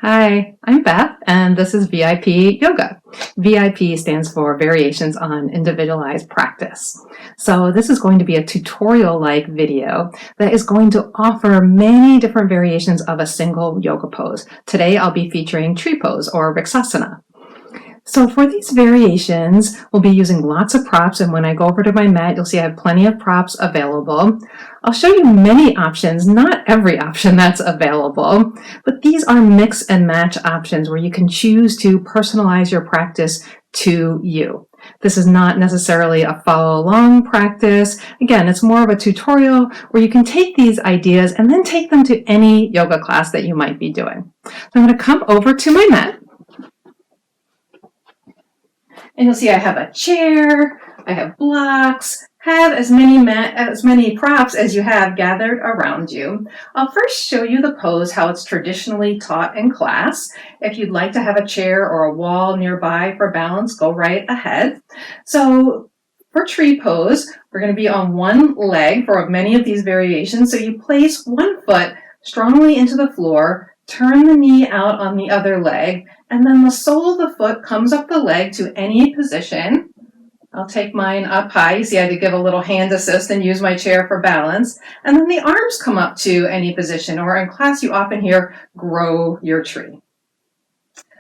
Hi, I'm Beth, and this is VIP Yoga. VIP stands for Variations on Individualized Practice. So this is going to be a tutorial-like video that is going to offer many different variations of a single yoga pose. Today I'll be featuring tree pose or vrksasana. So for these variations, we'll be using lots of props, and when I go over to my mat, you'll see I have plenty of props available. I'll show you many options, not every option that's available, but these are mix and match options where you can choose to personalize your practice to you. This is not necessarily a follow-along practice. Again, it's more of a tutorial where you can take these ideas and then take them to any yoga class that you might be doing. So I'm going to come over to my mat. And you'll see I have a chair, I have blocks, have as many props as you have gathered around you. I'll first show you the pose, how it's traditionally taught in class. If you'd like to have a chair or a wall nearby for balance, go right ahead. So for tree pose, we're going to be on one leg for many of these variations. So you place one foot strongly into the floor, turn the knee out on the other leg, and then the sole of the foot comes up the leg to any position. I'll take mine up high. You see I had to give a little hand assist and use my chair for balance. And then the arms come up to any position, or in class you often hear, grow your tree.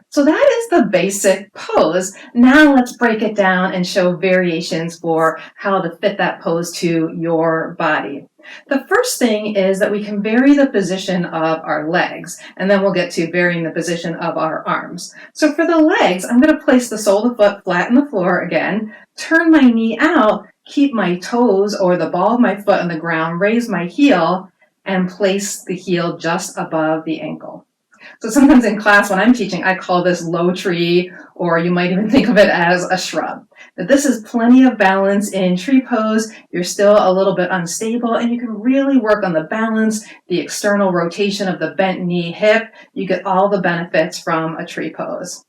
So that is the basic pose. Now let's break it down and show variations for how to fit that pose to your body. The first thing is that we can vary the position of our legs, and then we'll get to varying the position of our arms. So for the legs, I'm going to place the sole of the foot flat on the floor again, turn my knee out, keep my toes or the ball of my foot on the ground, raise my heel, and place the heel just above the ankle. So sometimes in class when I'm teaching, I call this low tree, or you might even think of it as a shrub. But this is plenty of balance in tree pose. You're still a little bit unstable, and you can really work on the balance, the external rotation of the bent knee, hip. You get all the benefits from a tree pose.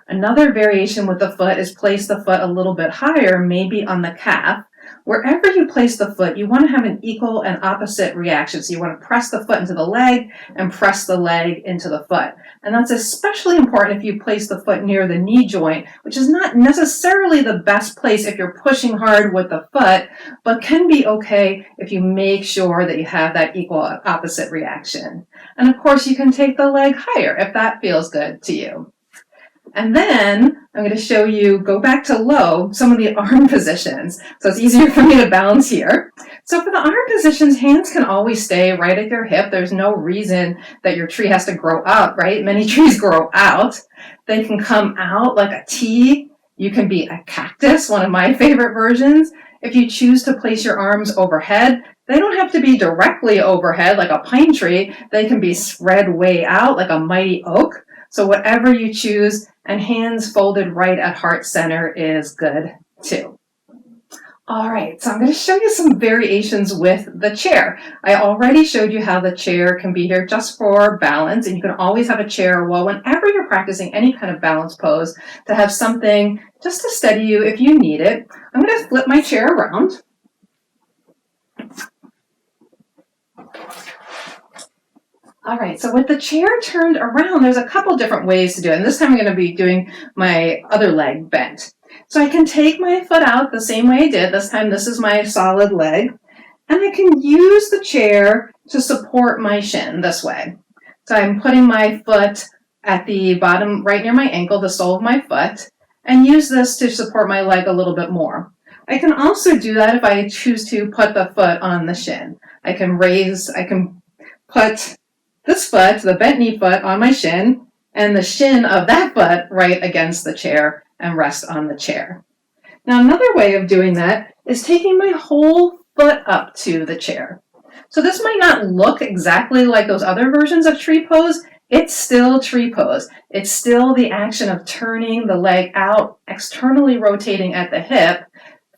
Another variation with the foot is place the foot a little bit higher, maybe on the calf. Wherever you place the foot, you want to have an equal and opposite reaction. So you want to press the foot into the leg and press the leg into the foot. And that's especially important if you place the foot near the knee joint, which is not necessarily the best place if you're pushing hard with the foot, but can be okay if you make sure that you have that equal and opposite reaction. And of course, you can take the leg higher if that feels good to you. And then I'm going to show you, go back to low, some of the arm positions. So it's easier for me to balance here. So for the arm positions, hands can always stay right at your hip. There's no reason that your tree has to grow up, right? Many trees grow out. They can come out like a T. You can be a cactus, one of my favorite versions. If you choose to place your arms overhead, they don't have to be directly overhead like a pine tree. They can be spread way out like a mighty oak. So whatever you choose, and hands folded right at heart center is good too. All right, so I'm going to show you some variations with the chair. I already showed you how the chair can be here just for balance, and you can always have a chair while whenever you're practicing any kind of balance pose to have something just to steady you if you need it. I'm going to flip my chair around. All right, so with the chair turned around, there's a couple different ways to do it. And this time I'm going to be doing my other leg bent. So I can take my foot out the same way I did. This time this is my solid leg. And I can use the chair to support my shin this way. So I'm putting my foot at the bottom right near my ankle, the sole of my foot, and use this to support my leg a little bit more. I can also do that if I choose to put the foot on the shin. I can put this foot, the bent knee foot, on my shin, and the shin of that foot right against the chair and rest on the chair. Now, another way of doing that is taking my whole foot up to the chair. So this might not look exactly like those other versions of tree pose. It's still tree pose. It's still the action of turning the leg out, externally rotating at the hip,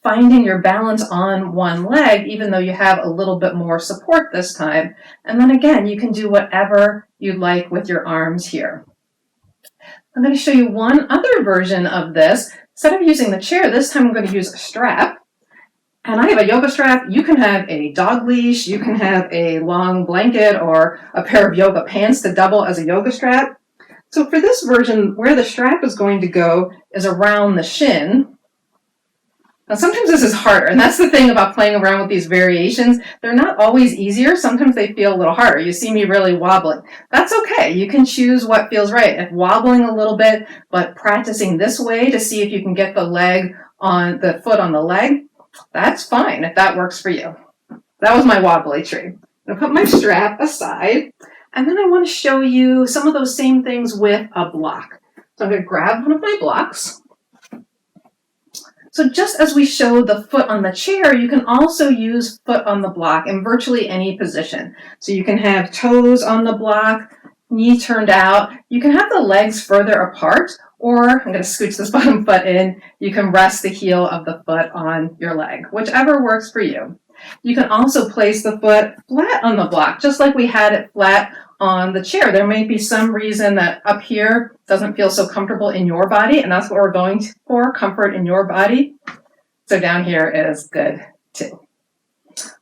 finding your balance on one leg, even though you have a little bit more support this time. And then again, you can do whatever you like with your arms here. I'm going to show you one other version of this. Instead of using the chair, this time I'm going to use a strap. And I have a yoga strap. You can have a dog leash. You can have a long blanket or a pair of yoga pants to double as a yoga strap. So for this version, where the strap is going to go is around the shin. Now sometimes this is harder, and that's the thing about playing around with these variations. They're not always easier. Sometimes they feel a little harder. You see me really wobbling. That's okay. You can choose what feels right. If wobbling a little bit, but practicing this way to see if you can get the foot on the leg, that's fine if that works for you. That was my wobbly tree. I'm going to put my strap aside, and then I want to show you some of those same things with a block. So I'm going to grab one of my blocks. So just as we showed the foot on the chair, you can also use foot on the block in virtually any position. So you can have toes on the block, knee turned out. You can have the legs further apart, or I'm going to scooch this bottom foot in. You can rest the heel of the foot on your leg, whichever works for you. You can also place the foot flat on the block, just like we had it flat on the chair. There may be some reason that up here doesn't feel so comfortable in your body, and that's what we're going for, comfort in your body. So down here is good too.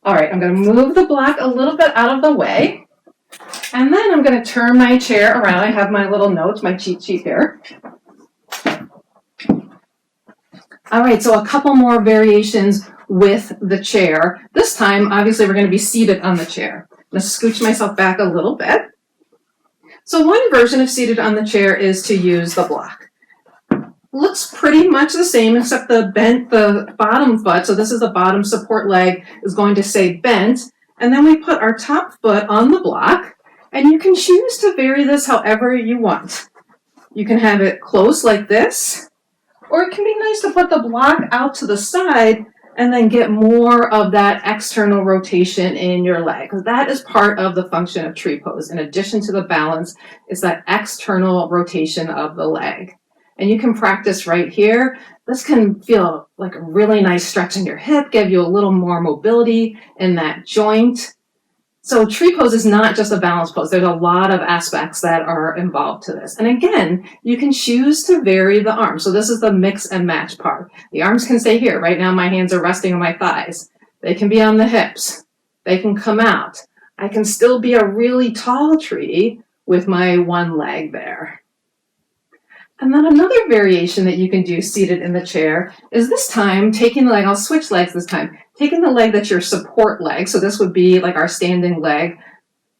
All right, I'm going to move the block a little bit out of the way, and then I'm going to turn my chair around. I have my little notes, my cheat sheet here. All right, so a couple more variations with the chair. This time, obviously, we're going to be seated on the chair. I'm going to scooch myself back a little bit. So one version of seated on the chair is to use the block. Looks pretty much the same, except the bottom foot, so this is the bottom support leg, is going to say bent, and then we put our top foot on the block, and you can choose to vary this however you want. You can have it close like this, or it can be nice to put the block out to the side and then get more of that external rotation in your leg, because that is part of the function of tree pose. In addition to the balance, it's that external rotation of the leg. And you can practice right here. This can feel like a really nice stretch in your hip, give you a little more mobility in that joint. So tree pose is not just a balance pose. There's a lot of aspects that are involved to this. And again, you can choose to vary the arms. So this is the mix and match part. The arms can stay here. Right now my hands are resting on my thighs. They can be on the hips. They can come out. I can still be a really tall tree with my one leg there. And then another variation that you can do seated in the chair is this time taking the leg, I'll switch legs this time, taking the leg that's your support leg, so this would be like our standing leg,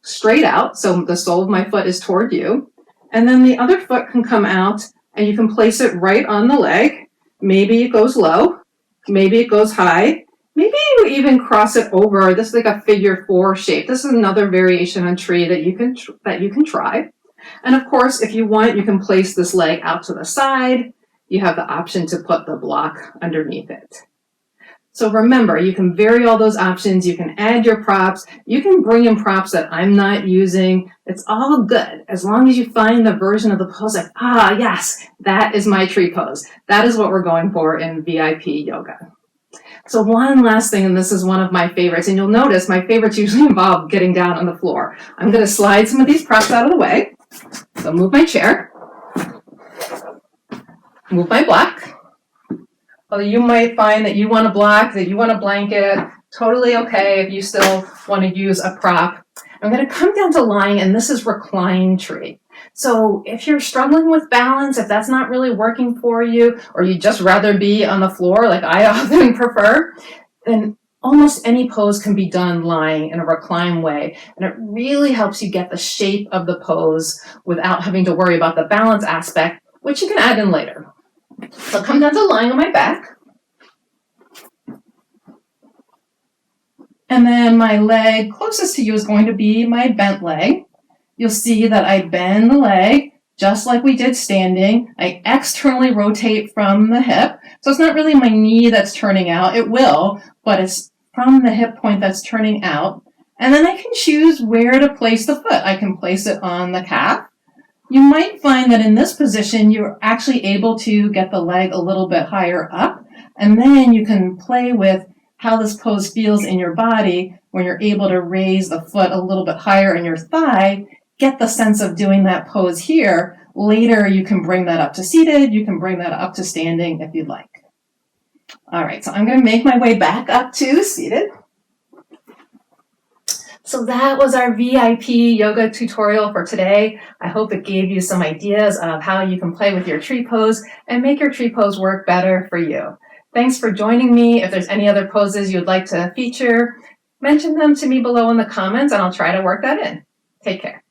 straight out, so the sole of my foot is toward you, and then the other foot can come out and you can place it right on the leg. Maybe it goes low, maybe it goes high, maybe you even cross it over. This is like a figure 4 shape. This is another variation on tree that you can try. And of course, if you want, you can place this leg out to the side. You have the option to put the block underneath it. So remember, you can vary all those options. You can add your props. You can bring in props that I'm not using. It's all good as long as you find the version of the pose like, yes, that is my tree pose. That is what we're going for in VIP yoga. So one last thing, and this is one of my favorites, and you'll notice my favorites usually involve getting down on the floor. I'm going to slide some of these props out of the way. So move my chair, move my block. Although you might find that you want a block, that you want a blanket, totally okay if you still want to use a prop. I'm going to come down to lying, and this is recline tree. So if you're struggling with balance, if that's not really working for you, or you just rather be on the floor like I often prefer, then almost any pose can be done lying in a recline way, and it really helps you get the shape of the pose without having to worry about the balance aspect, which you can add in later. So come down to lying on my back. And then my leg closest to you is going to be my bent leg. You'll see that I bend the leg just like we did standing. I externally rotate from the hip. So it's not really my knee that's turning out. It will, but it's from the hip point that's turning out. And then I can choose where to place the foot. I can place it on the calf. You might find that in this position, you're actually able to get the leg a little bit higher up. And then you can play with how this pose feels in your body when you're able to raise the foot a little bit higher in your thigh. Get the sense of doing that pose here. Later, you can bring that up to seated. You can bring that up to standing if you'd like. All right, so I'm going to make my way back up to seated. So that was our VIP yoga tutorial for today. I hope it gave you some ideas of how you can play with your tree pose and make your tree pose work better for you. Thanks for joining me. If there's any other poses you'd like to feature, mention them to me below in the comments and I'll try to work that in. Take care.